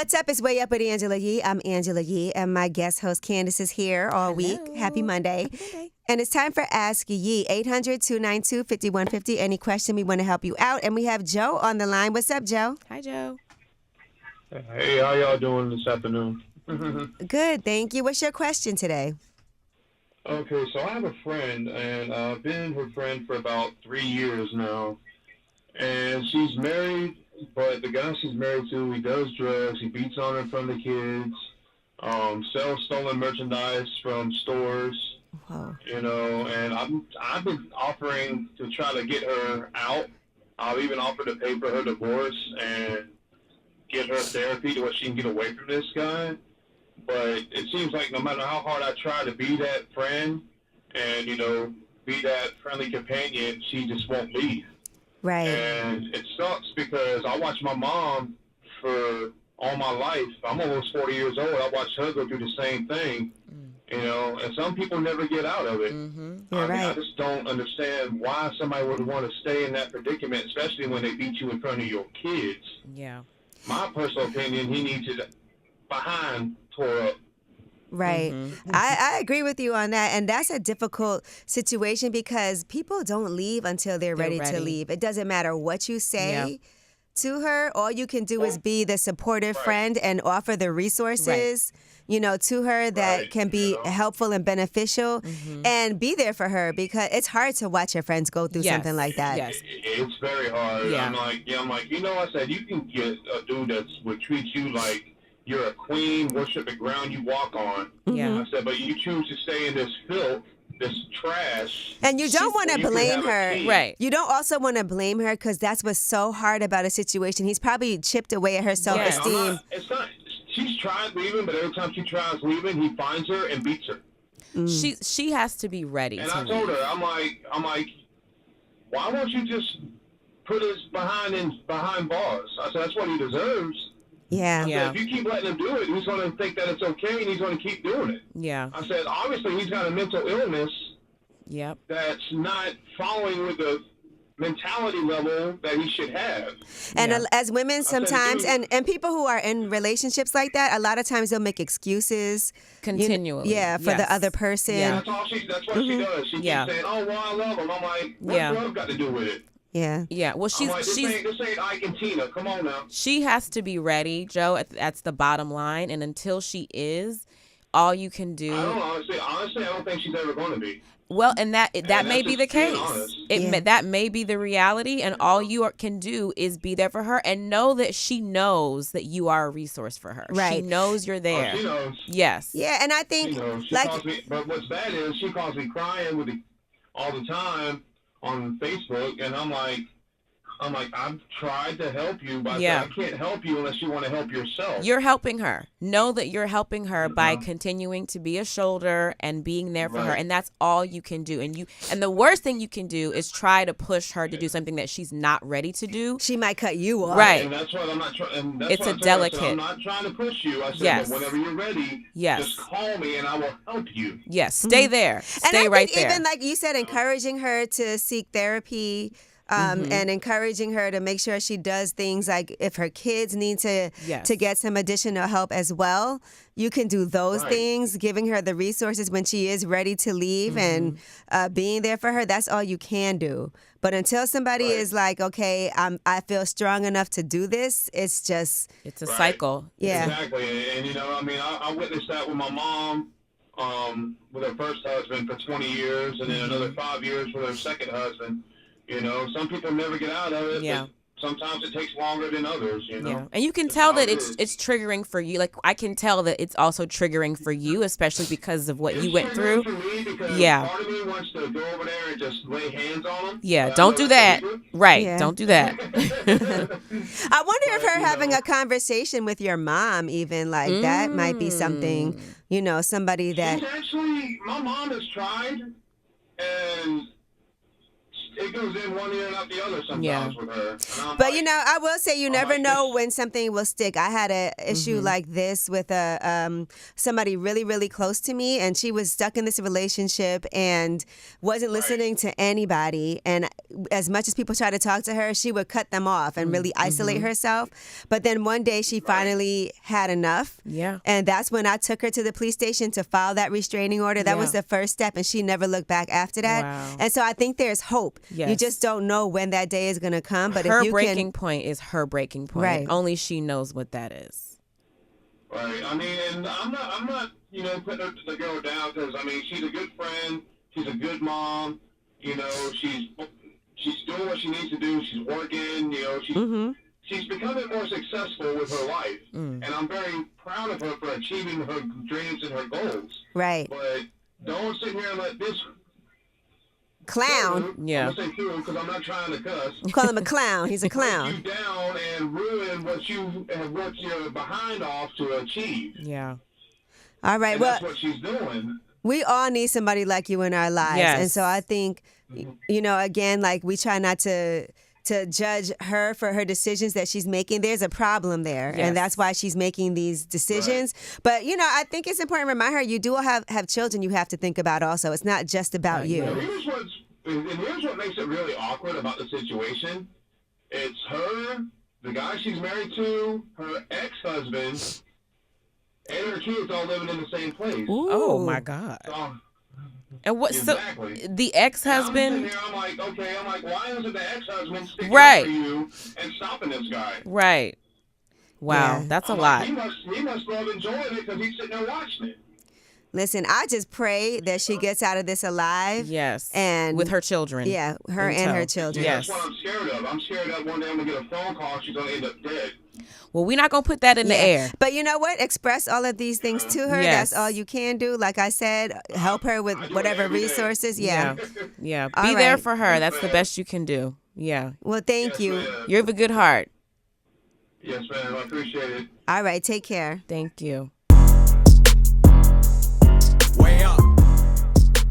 What's up? It's Way Up with Angela Yee. I'm Angela Yee, and my guest host Candace is here all week. Happy Monday. And it's time for Ask Yee, 800-292-5150. Any question, we want to help you out. And we have Joe on the line. What's up, Joe? Hi, Joe. Hey, how y'all doing this afternoon? Good, thank you. What's your question today? Okay, so I have a friend, and I've been her friend for about 3 years now. And she's married, but the guy she's married to, he does drugs, he beats on her in front of the kids, sells stolen merchandise from stores. Whoa. You know, and I've been offering to try to get her out. I've even offered to pay for her divorce and get her therapy to where she can get away from this guy. But it seems like no matter how hard I try to be that friend and, you know, be that friendly companion, she just won't leave. Right. And it sucks because I watched my mom for all my life. I'm almost 40 years old. I watched her go through the same thing, you know, and some people never get out of it. You're right. I just don't understand why somebody would want to stay in that predicament, especially when they beat you in front of your kids. Yeah. My personal opinion, he needs his behind tore up. Right. I agree with you on that. And that's a difficult situation because people don't leave until they're ready to leave. It doesn't matter what you say to her. All you can do is be the supportive friend and offer the resources, you know, to her that can be helpful and beneficial and be there for her because it's hard to watch your friends go through something like that. Yes. It's very hard. Yeah. I'm like, you know, I said, you can get a dude that would treat you like you're a queen, worship the ground you walk on. Yeah. I said, but you choose to stay in this filth, this trash. And you don't want to blame her. Right. You don't also want to blame her because that's what's so hard about a situation. He's probably chipped away at her self-esteem. It's not. She's tried leaving, but every time she tries leaving, he finds her and beats her. She has to be ready. And I told her, I'm like, why won't you just put his behind bars? I said, that's what he deserves. Yeah. I said, if you keep letting him do it, he's going to think that it's okay, and he's going to keep doing it. Yeah. I said, obviously, he's got a mental illness that's not following with the mentality level that he should have. And as women sometimes, and people who are in relationships like that, a lot of times they'll make excuses. Continually. For the other person. Yeah. That's what she does. She keeps saying, oh, well, I love him. I'm like, what's love got to do with it? Yeah. Yeah. Well, this ain't Ike and Tina. Come on now. She has to be ready, Joe. That's the bottom line. And until she is, all you can do. I don't know. Honestly, I don't think she's ever going to be. Well, and that may be the case. That may be the reality, and all you can do is be there for her and know that she knows that you are a resource for her. Right. She knows you're there. She knows. Yes. Yeah, and I think she calls me, but what's bad is she calls me crying all the time on Facebook, and I'm like, I've tried to help you, but I can't help you unless you want to help yourself. You're helping her. Know that you're helping her by continuing to be a shoulder and being there for her, and that's all you can do. And the worst thing you can do is try to push her to do something that she's not ready to do. She might cut you off. Right. And that's what I'm not trying. It's a delicate. I'm not trying to push you. I said, but whenever you're ready, just call me and I will help you. Yes. Stay there. Stay right there. Even like you said, encouraging her to seek therapy. And encouraging her to make sure she does things like if her kids need to get some additional help as well, you can do those things, giving her the resources when she is ready to leave and being there for her. That's all you can do. But until somebody is like, okay, I feel strong enough to do this, it's a cycle. Yeah. Exactly. And, you know, I mean, I witnessed that with my mom with her first husband for 20 years and then another 5 years with her second husband. You know, some people never get out of it. Yeah. But sometimes it takes longer than others, you know. Yeah. And you can tell that it's triggering for you. Like, I can tell that it's also triggering for you, especially because of what you went through. For me because part of me wants to go over there and just lay hands on them. Yeah, don't do that. Right, don't do that. I wonder if her having a conversation with your mom even, like, that might be something, you know, somebody that... My mom has tried, and... it goes in one ear and out the other sometimes with her. But I will say you never know when something will stick. I had an issue like this with somebody really, really close to me, and she was stuck in this relationship and wasn't listening to anybody. And as much as people try to talk to her, she would cut them off and really isolate herself. But then one day she finally had enough. Yeah. And that's when I took her to the police station to file that restraining order. That was the first step, and she never looked back after that. Wow. And so I think there's hope. Yes. You just don't know when that day is going to come. But her if you breaking point is her breaking point. Right. Only she knows what that is. Right. I mean, and I'm not, putting the girl down because, she's a good friend. She's a good mom. She's doing what she needs to do. She's working. She's becoming more successful with her life. And I'm very proud of her for achieving her dreams and her goals. Right. But don't sit here and let this clown. I'm gonna say fool because I'm not trying to cuss. You call him a clown. He's a clown. You down and ruin what you have worked your behind off to achieve. Yeah. All right. And Well, that's what she's doing. We all need somebody like you in our lives. Yes. And so I think, again, like we try not to judge her for her decisions that she's making. There's a problem there. Yes. And that's why she's making these decisions. Right. But, I think it's important to remind her you do have children you have to think about also. It's not just about you. Here's what makes it really awkward about the situation. It's her, the guy she's married to, her ex-husband, and her kids all living in the same place. Ooh. Oh, my God. And what? Exactly. So the ex-husband. I'm like, why isn't the ex-husband sticking right. up for you and stopping this guy? Right. Wow, that's a lot. He must love enjoying it because he's sitting there watching it. Listen, I just pray that she gets out of this alive. Yes. And with her children. Yeah, her and her children. Yeah, that's what I'm scared of. I'm scared that one day I'm going to get a phone call. She's going to end up dead. Well, we're not going to put that in the air. But you know what? Express all of these things to her. Yes. That's all you can do. Like I said, help her with whatever resources. Yeah. Yeah. Be there for her. That's the best you can do. Yeah. Well, thank you. Ma'am. You have a good heart. Yes, ma'am. I appreciate it. All right. Take care. Thank you.